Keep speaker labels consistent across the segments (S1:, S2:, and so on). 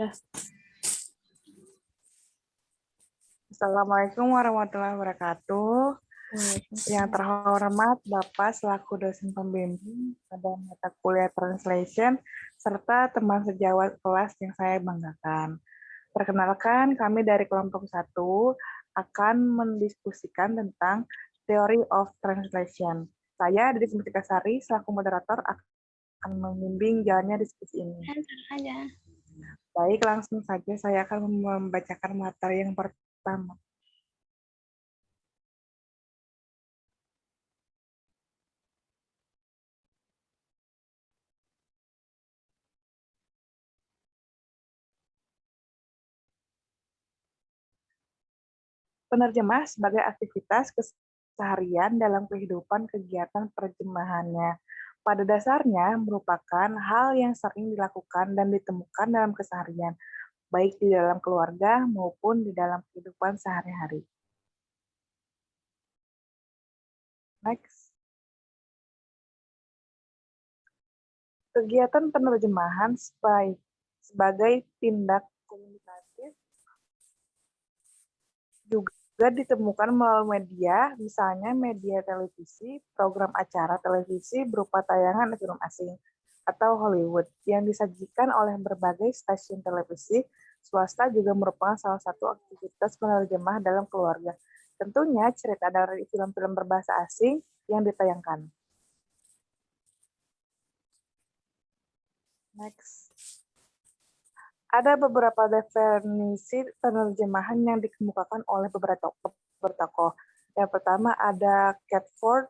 S1: Ya.
S2: Assalamualaikum warahmatullahi wabarakatuh. Yang terhormat Bapak selaku dosen pembimbing pada mata kuliah Translation serta teman sejawat kelas yang saya banggakan. Perkenalkan, kami dari kelompok 1 akan mendiskusikan tentang Theory of Translation. Saya, Didi Mustika Sari, selaku moderator akan membimbing jalannya diskusi ini. Baik, langsung saja saya akan membacakan materi yang pertama. Penerjemah sebagai aktivitas keseharian dalam kehidupan kegiatan terjemahannya. Pada dasarnya merupakan hal yang sering dilakukan dan ditemukan dalam keseharian, baik di dalam keluarga maupun di dalam kehidupan sehari-hari. Next. Kegiatan penerjemahan sebagai tindak komunikatif juga ditemukan melalui media, misalnya media televisi, program acara televisi berupa tayangan film asing, atau Hollywood, yang disajikan oleh berbagai stasiun televisi. Swasta juga merupakan salah satu aktivitas penerjemah dalam keluarga. Tentunya cerita dari film-film berbahasa asing yang ditayangkan. Next. Ada beberapa definisi penerjemahan yang dikemukakan oleh beberapa tokoh. Yang pertama ada Catford,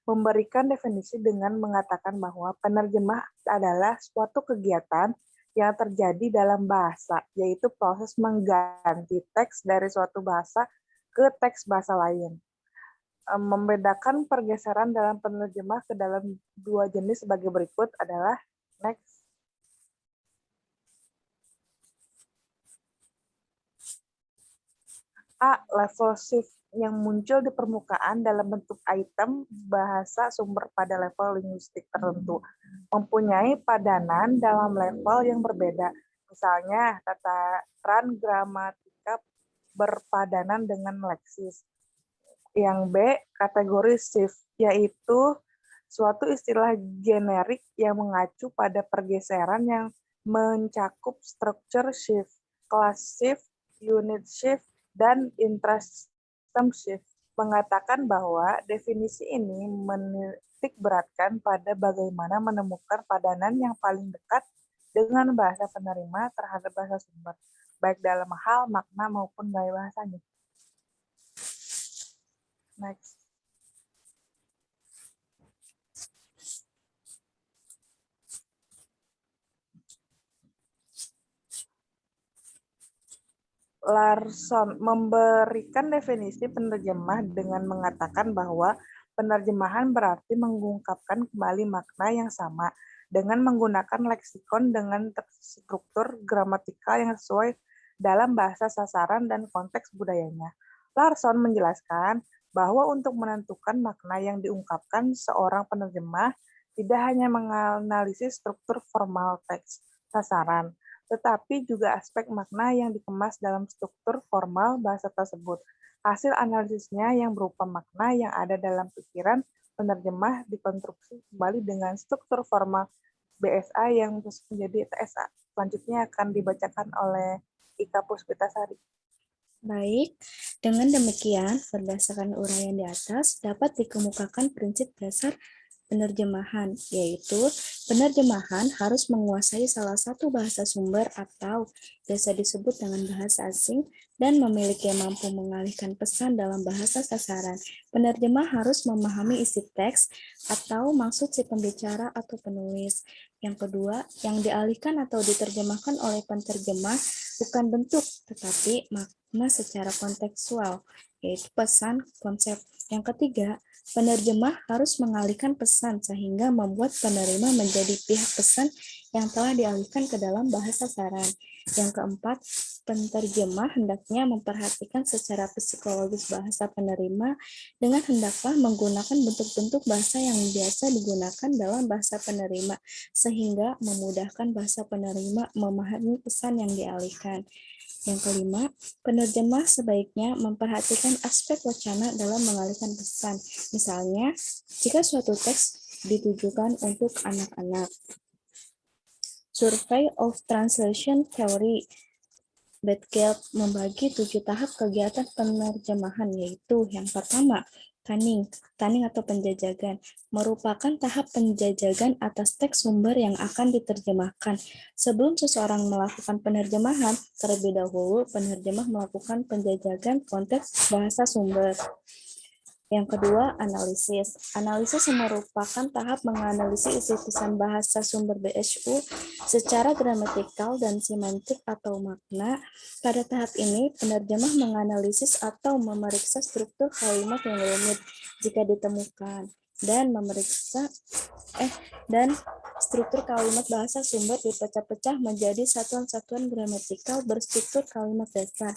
S2: memberikan definisi dengan mengatakan bahwa penerjemah adalah suatu kegiatan yang terjadi dalam bahasa, yaitu proses mengganti teks dari suatu bahasa ke teks bahasa lain. Membedakan pergeseran dalam penerjemah ke dalam dua jenis sebagai berikut adalah next. A. Level shift yang muncul di permukaan dalam bentuk item bahasa sumber pada level linguistik tertentu, mempunyai padanan dalam level yang berbeda. Misalnya, tataran gramatika berpadanan dengan leksis. Yang B, kategori shift, yaitu suatu istilah generik yang mengacu pada pergeseran yang mencakup structure shift, class shift, unit shift, dan intrasystem shift, mengatakan bahwa definisi ini menitik beratkan pada bagaimana menemukan padanan yang paling dekat dengan bahasa penerima terhadap bahasa sumber, baik dalam hal makna maupun gaya bahasanya. Next. Larson memberikan definisi penerjemah dengan mengatakan bahwa penerjemahan berarti mengungkapkan kembali makna yang sama dengan menggunakan leksikon dengan struktur gramatikal yang sesuai dalam bahasa sasaran dan konteks budayanya. Larson menjelaskan bahwa untuk menentukan makna yang diungkapkan seorang penerjemah tidak hanya menganalisis struktur formal teks sasaran, tetapi juga aspek makna yang dikemas dalam struktur formal bahasa tersebut. Hasil analisisnya yang berupa makna yang ada dalam pikiran penerjemah dikonstruksi kembali dengan struktur formal BSA yang menjadi TSA. Selanjutnya akan dibacakan oleh Ika Puspitasari.
S1: Baik, dengan demikian, berdasarkan uraian di atas, dapat dikemukakan prinsip dasar penerjemahan, yaitu penerjemahan harus menguasai salah satu bahasa sumber atau biasa disebut dengan bahasa asing dan memiliki mampu mengalihkan pesan dalam bahasa sasaran. Penerjemah harus memahami isi teks atau maksud si pembicara atau penulis. Yang kedua, yang dialihkan atau diterjemahkan oleh penerjemah bukan bentuk, tetapi makna secara kontekstual, yaitu pesan, konsep. Yang ketiga, penerjemah harus mengalihkan pesan sehingga membuat penerima menjadi pihak pesan yang telah dialihkan ke dalam bahasa sasaran. Yang keempat, Penterjemah hendaknya memperhatikan secara psikologis bahasa penerima dengan hendaklah menggunakan bentuk-bentuk bahasa yang biasa digunakan dalam bahasa penerima, sehingga memudahkan bahasa penerima memahami pesan yang dialihkan. Yang kelima, penerjemah sebaiknya memperhatikan aspek wacana dalam mengalihkan pesan. Misalnya, jika suatu teks ditujukan untuk anak-anak. Survey of Translation Theory Batgeld membagi 7 tahap kegiatan penerjemahan, yaitu yang pertama, tanning atau penjajakan, merupakan tahap penjajakan atas teks sumber yang akan diterjemahkan. Sebelum seseorang melakukan penerjemahan, terlebih dahulu penerjemah melakukan penjajakan konteks bahasa sumber. Yang kedua, analisis. Analisis merupakan tahap menganalisis isi pesan bahasa sumber BSU secara gramatikal dan semantik atau makna. Pada tahap ini, penerjemah menganalisis atau memeriksa struktur kalimat yang rumit jika ditemukan dan struktur kalimat bahasa sumber dipecah-pecah menjadi satuan-satuan gramatikal berstruktur kalimat dasar.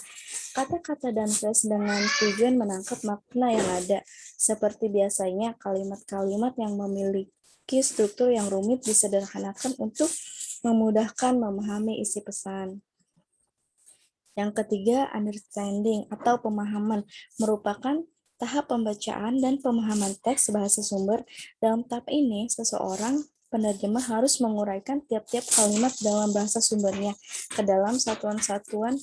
S1: Kata-kata dan frase dengan tujuan menangkap makna yang ada. Seperti biasanya, kalimat-kalimat yang memiliki struktur yang rumit disederhanakan untuk memudahkan memahami isi pesan. Yang ketiga, understanding atau pemahaman merupakan tahap pembacaan dan pemahaman teks bahasa sumber. Dalam tahap ini, seseorang penerjemah harus menguraikan tiap-tiap kalimat dalam bahasa sumbernya ke dalam satuan-satuan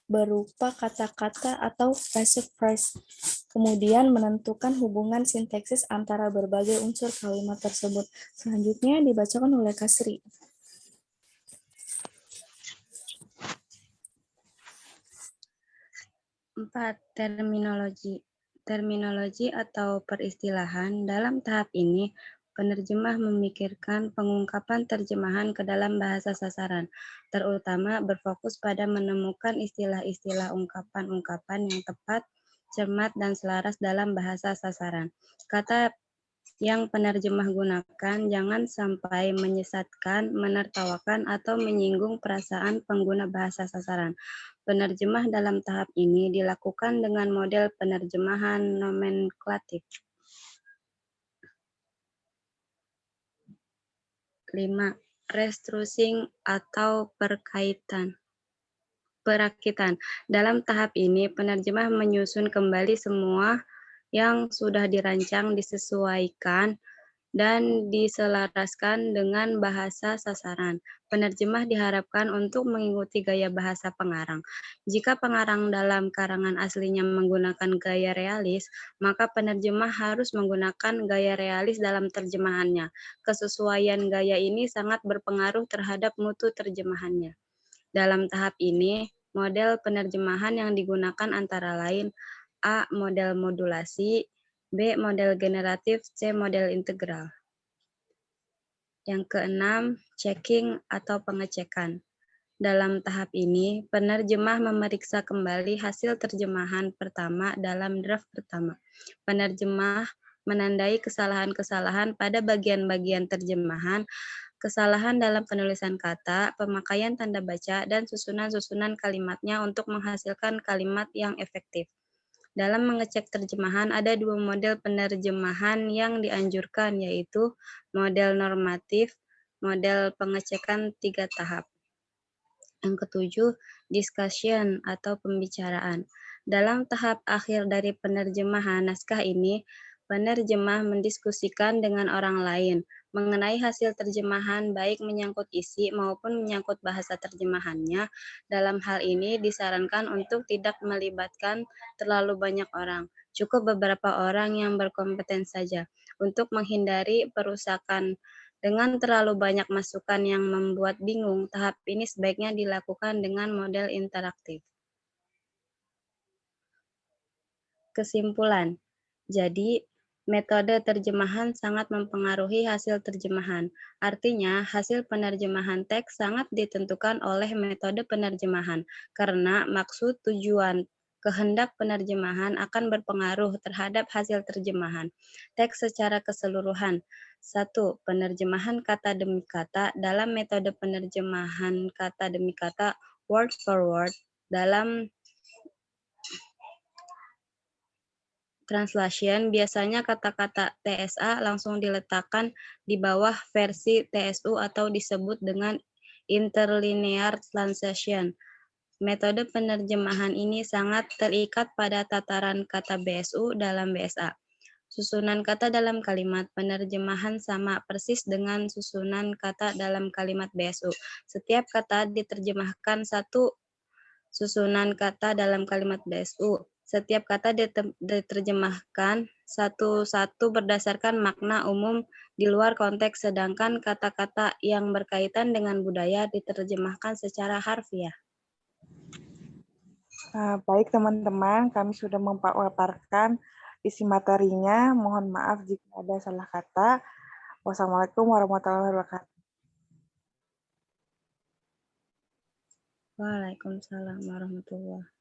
S1: berupa kata-kata atau phrase-phrase. Kemudian menentukan hubungan sintaksis antara berbagai unsur kalimat tersebut. Selanjutnya dibacakan oleh Kasri.
S3: 4. Terminologi. Terminologi atau peristilahan. Dalam tahap ini, penerjemah memikirkan pengungkapan terjemahan ke dalam bahasa sasaran, terutama berfokus pada menemukan istilah-istilah ungkapan-ungkapan yang tepat, cermat, dan selaras dalam bahasa sasaran. Kata yang penerjemah gunakan jangan sampai menyesatkan, menertawakan, atau menyinggung perasaan pengguna bahasa sasaran. Penerjemah dalam tahap ini dilakukan dengan model penerjemahan nomenklatif. 5. Restructuring atau perakitan. Dalam tahap ini, penerjemah menyusun kembali semua yang sudah dirancang, disesuaikan, dan diselaraskan dengan bahasa sasaran. Penerjemah diharapkan untuk mengikuti gaya bahasa pengarang. Jika pengarang dalam karangan aslinya menggunakan gaya realis, maka penerjemah harus menggunakan gaya realis dalam terjemahannya. Kesesuaian gaya ini sangat berpengaruh terhadap mutu terjemahannya. Dalam tahap ini, model penerjemahan yang digunakan antara lain A. Model modulasi, B. Model generatif, C. Model integral. Yang keenam, checking atau pengecekan. Dalam tahap ini, penerjemah memeriksa kembali hasil terjemahan pertama dalam draft pertama. Penerjemah menandai kesalahan-kesalahan pada bagian-bagian terjemahan, kesalahan dalam penulisan kata, pemakaian tanda baca, dan susunan-susunan kalimatnya untuk menghasilkan kalimat yang efektif. Dalam mengecek terjemahan, ada 2 model penerjemahan yang dianjurkan, yaitu model normatif, model pengecekan 3 tahap. Yang ketujuh, discussion atau pembicaraan. Dalam tahap akhir dari penerjemahan naskah ini, penerjemah mendiskusikan dengan orang lain mengenai hasil terjemahan, baik menyangkut isi maupun menyangkut bahasa terjemahannya. Dalam hal ini disarankan untuk tidak melibatkan terlalu banyak orang, cukup beberapa orang yang berkompeten saja, untuk menghindari perusakan. Dengan terlalu banyak masukan yang membuat bingung, tahap ini sebaiknya dilakukan dengan model interaktif. Kesimpulan. Jadi, metode terjemahan sangat mempengaruhi hasil terjemahan. Artinya, hasil penerjemahan teks sangat ditentukan oleh metode penerjemahan, karena maksud, tujuan, kehendak penerjemahan akan berpengaruh terhadap hasil terjemahan. Teks secara keseluruhan. 1. Penerjemahan kata demi kata. Dalam metode penerjemahan kata demi kata, word for word. Dalam translation, biasanya kata-kata TSA langsung diletakkan di bawah versi TSU atau disebut dengan interlinear translation. Metode penerjemahan ini sangat terikat pada tataran kata BSU dalam BSA. Susunan kata dalam kalimat penerjemahan sama persis dengan susunan kata dalam kalimat BSU. Setiap kata diterjemahkan satu susunan kata dalam kalimat BSU. Setiap kata diterjemahkan satu-satu berdasarkan makna umum di luar konteks, sedangkan kata-kata yang berkaitan dengan budaya diterjemahkan secara harfiah.
S2: Baik teman-teman, kami sudah memaparkan isi materinya. Mohon maaf jika ada salah kata. Wassalamualaikum warahmatullahi wabarakatuh.
S3: Waalaikumsalam warahmatullahi wabarakatuh.